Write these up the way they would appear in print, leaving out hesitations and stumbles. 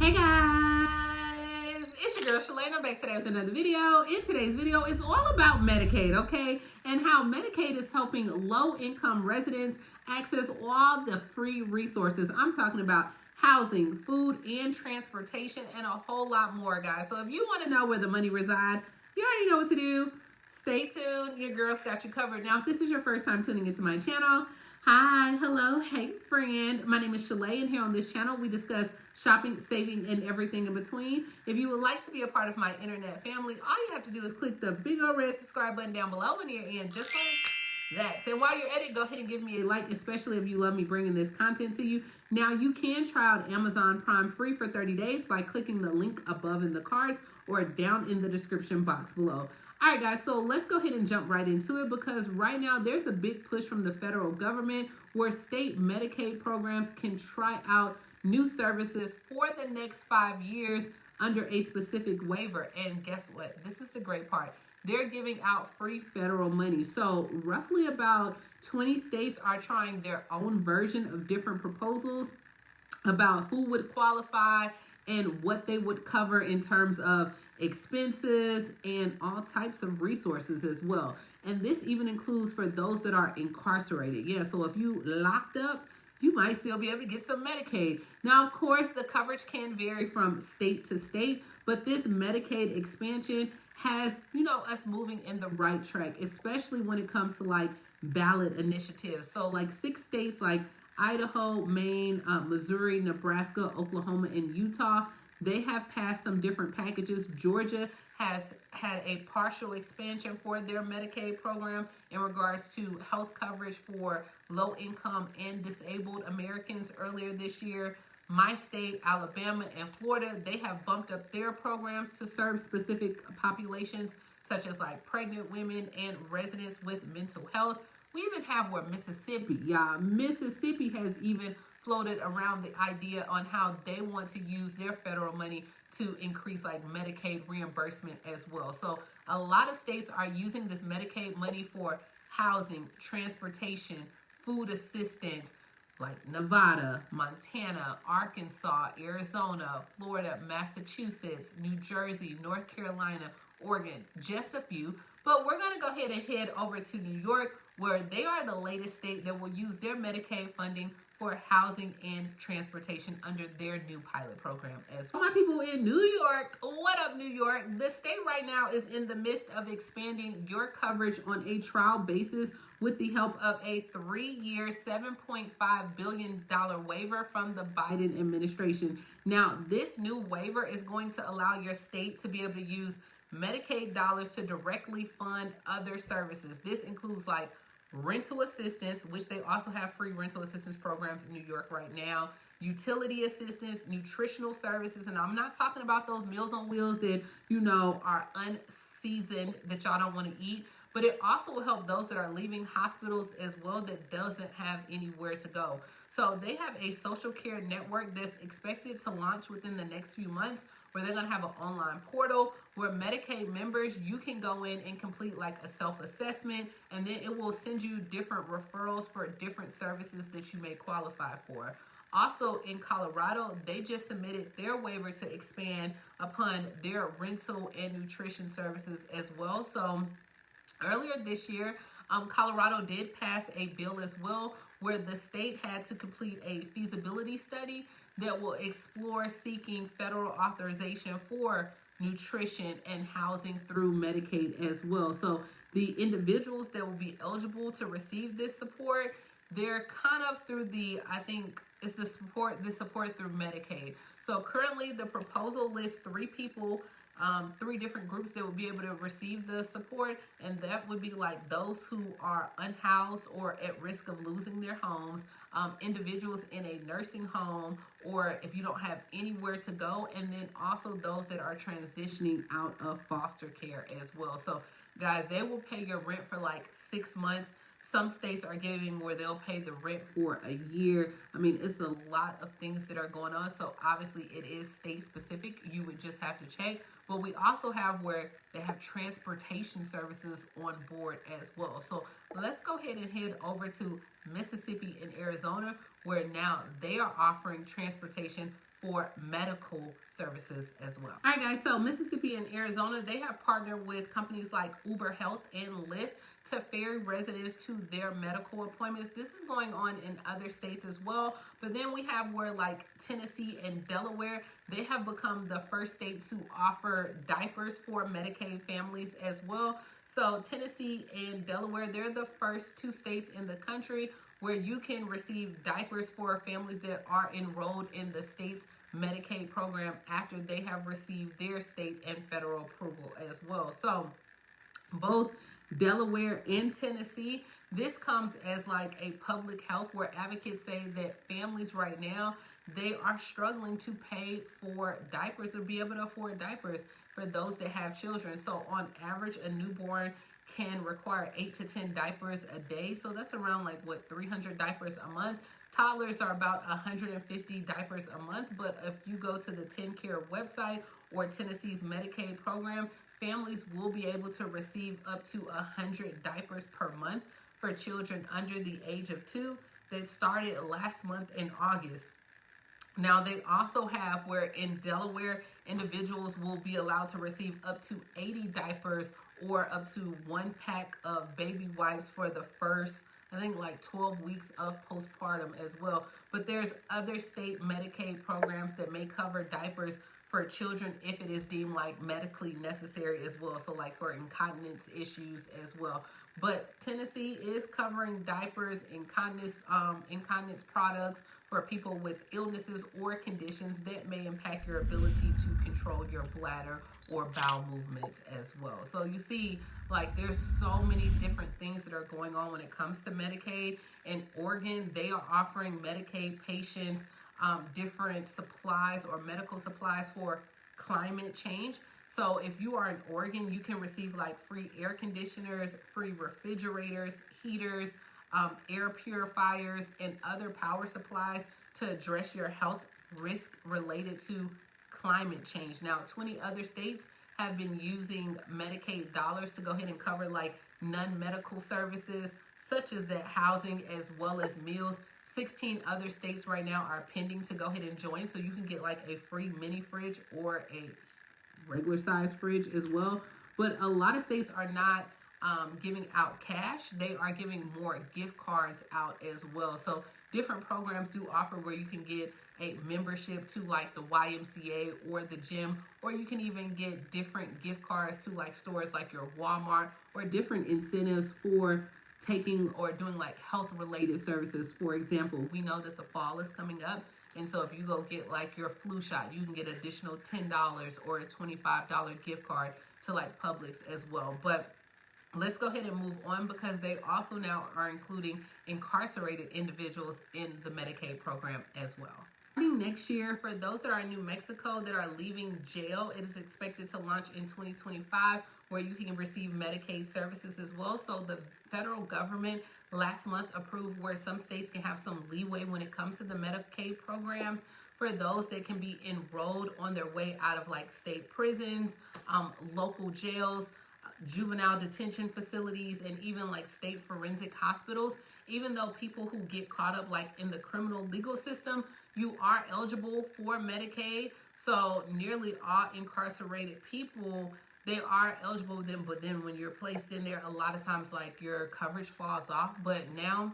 Hey guys, it's your girl Shalae, and I'm back today with another video. In today's video, it's all about Medicaid, okay? And how Medicaid is helping low-income residents access all the free resources. I'm talking about housing, food, and transportation, and a whole lot more, guys. So if you want to know where the money resides, you already know what to do. Stay tuned. Your girl's got you covered. Now, if this is your first time tuning into my channel, hi, hello, hey friend. My name is Shalae, and here on this channel, we discuss shopping, saving, and everything in between. If you would like to be a part of my internet family, all you have to do is click the big old red subscribe button down below when you're in, just like that. So while you're at it, go ahead and give me a like, especially if you love me bringing this content to you. Now, you can try out Amazon Prime free for 30 days by clicking the link above in the cards or down in the description box below. All right, guys, so let's go ahead and jump right into it, because right now there's a big push from the federal government where state Medicaid programs can try out new services for the next 5 years under a specific waiver. And guess what? This is the great part. They're giving out free federal money. So roughly about 20 states are trying their own version of different proposals about who would qualify and what they would cover in terms of expenses and all types of resources as well. And this even includes for those that are incarcerated. Yeah, so if you locked up, you might still be able to get some Medicaid. Now, of course, the coverage can vary from state to state, but this Medicaid expansion has, us moving in the right track, especially when it comes to like ballot initiatives. So like 6 states like Idaho, Maine, Missouri, Nebraska, Oklahoma, and Utah, they have passed some different packages. Georgia has had a partial expansion for their Medicaid program in regards to health coverage for low-income and disabled Americans earlier this year. My state, Alabama, and Florida, they have bumped up their programs to serve specific populations, such as like pregnant women and residents with mental health. We even have where Mississippi, y'all. Mississippi has even floated around the idea on how they want to use their federal money to increase like Medicaid reimbursement as well. So a lot of states are using this Medicaid money for housing, transportation, food assistance, like Nevada, Montana, Arkansas, Arizona, Florida, Massachusetts, New Jersey, North Carolina, Oregon, just a few. But we're going to go ahead and head over to New York, where they are the latest state that will use their Medicaid funding for housing and transportation under their new pilot program as well. My people in New York, what up, New York? The state right now is in the midst of expanding your coverage on a trial basis with the help of a 3-year, $7.5 billion waiver from the Biden administration. Now, this new waiver is going to allow your state to be able to use Medicaid dollars to directly fund other services. This includes like rental assistance, which they also have free rental assistance programs in New York right now, utility assistance, nutritional services, and I'm not talking about those Meals on Wheels that, are unseasoned that y'all don't want to eat, but it also will help those that are leaving hospitals as well that doesn't have anywhere to go. So they have a social care network that's expected to launch within the next few months, where they're going to have an online portal where Medicaid members, you can go in and complete like a self-assessment, and then it will send you different referrals for different services that you may qualify for. Also in Colorado, they just submitted their waiver to expand upon their rental and nutrition services as well. So earlier this year, Colorado did pass a bill as well where the state had to complete a feasibility study that will explore seeking federal authorization for nutrition and housing through Medicaid as well. So the individuals that will be eligible to receive this support, they're kind of through the, I think it's the support through Medicaid. So currently the proposal lists 3 people, 3 different groups that will be able to receive the support, and that would be like those who are unhoused or at risk of losing their homes, individuals in a nursing home, or if you don't have anywhere to go, and then also those that are transitioning out of foster care as well. So guys, they will pay your rent for like 6 months. Some states are giving where they'll pay the rent for a year. I mean, it's a lot of things that are going on. So obviously it is state specific. You would just have to check. But we also have where they have transportation services on board as well. So let's go ahead and head over to Mississippi and Arizona, where now they are offering transportation for medical services as well. All right, guys, so Mississippi and Arizona, they have partnered with companies like Uber Health and Lyft to ferry residents to their medical appointments. This is going on in other states as well, but then we have where like Tennessee and Delaware, they have become the first state to offer diapers for Medicaid families as well. So Tennessee and Delaware, they're the first two states in the country where you can receive diapers for families that are enrolled in the state's Medicaid program after they have received their state and federal approval as well. So both Delaware and Tennessee, this comes as like a public health where advocates say that families right now, they are struggling to pay for diapers or be able to afford diapers for those that have children. So on average, a newborn can require 8 to 10 diapers a day. So that's around like what, 300 diapers a month. Toddlers are about 150 diapers a month. But if you go to the TennCare website or Tennessee's Medicaid program, families will be able to receive up to 100 diapers per month for children under the age of 2 that started last month in August. Now, they also have where in Delaware, individuals will be allowed to receive up to 80 diapers or up to 1 pack of baby wipes for the first, I think, like 12 weeks of postpartum as well. But there's other state Medicaid programs that may cover diapers for children if it is deemed like medically necessary as well. So like for incontinence issues as well. But Tennessee is covering diapers, incontinence products for people with illnesses or conditions that may impact your ability to control your bladder or bowel movements as well. So you see, like there's so many different things that are going on when it comes to Medicaid. In Oregon, they are offering Medicaid patients different supplies or medical supplies for climate change. So if you are in Oregon, you can receive like free air conditioners, free refrigerators, heaters, air purifiers, and other power supplies to address your health risk related to climate change. Now, 20 other states have been using Medicaid dollars to go ahead and cover like non-medical services, such as that housing as well as meals. 16 other states right now are pending to go ahead and join. So you can get like a free mini fridge or a regular size fridge as well. But a lot of states are not giving out cash. They are giving more gift cards out as well. So different programs do offer where you can get a membership to like the YMCA or the gym, or you can even get different gift cards to like stores like your Walmart, or different incentives for taking or doing like health related services. For example, we know that the fall is coming up, and so if you go get like your flu shot, you can get additional $10 or a $25 gift card to like Publix as well. But let's go ahead and move on, because they also now are including incarcerated individuals in the Medicaid program as well. Next year, for those that are in New Mexico that are leaving jail, it is expected to launch in 2025, where you can receive Medicaid services as well. So the federal government last month approved where some states can have some leeway when it comes to the Medicaid programs for those that can be enrolled on their way out of like state prisons, local jails, juvenile detention facilities, and even like state forensic hospitals. Even though people who get caught up like in the criminal legal system, you are eligible for Medicaid. So nearly all incarcerated people, they are eligible then, but then when you're placed in there, a lot of times like your coverage falls off. But now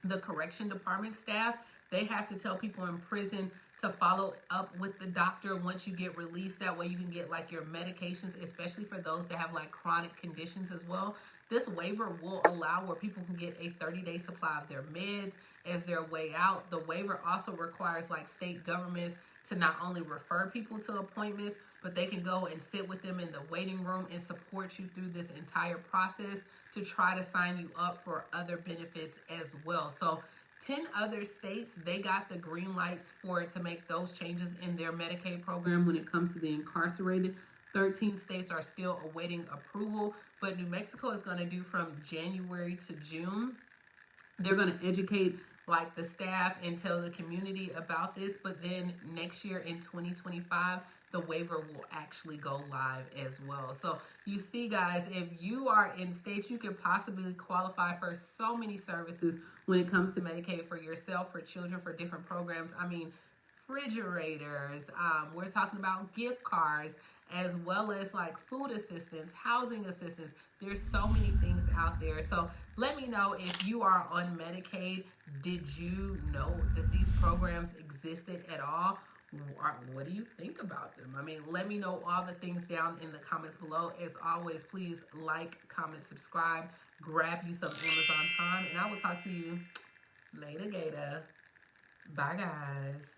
the correction department staff, they have to tell people in prison to follow up with the doctor once you get released. That way you can get like your medications, especially for those that have like chronic conditions as well. This waiver will allow where people can get a 30-day supply of their meds as their way out. The waiver also requires like state governments to not only refer people to appointments, but they can go and sit with them in the waiting room and support you through this entire process to try to sign you up for other benefits as well. So 10 other states, they got the green lights for it to make those changes in their Medicaid program when it comes to the incarcerated. 13 states are still awaiting approval, but New Mexico is going to do from January to June. They're going to educate like the staff and tell the community about this, but then next year in 2025, the waiver will actually go live as well. So you see, guys, if you are in states, you could possibly qualify for so many services when it comes to Medicaid for yourself, for children, for different programs. I mean, refrigerators. We're talking about gift cards, as well as like food assistance, housing assistance. There's so many things out there. So let me know if you are on Medicaid. Did you know that these programs existed at all? What do you think about them? I mean, let me know all the things down in the comments below. As always, please like, comment, subscribe, grab you some Amazon Prime, and I will talk to you later, Gator. Bye, guys.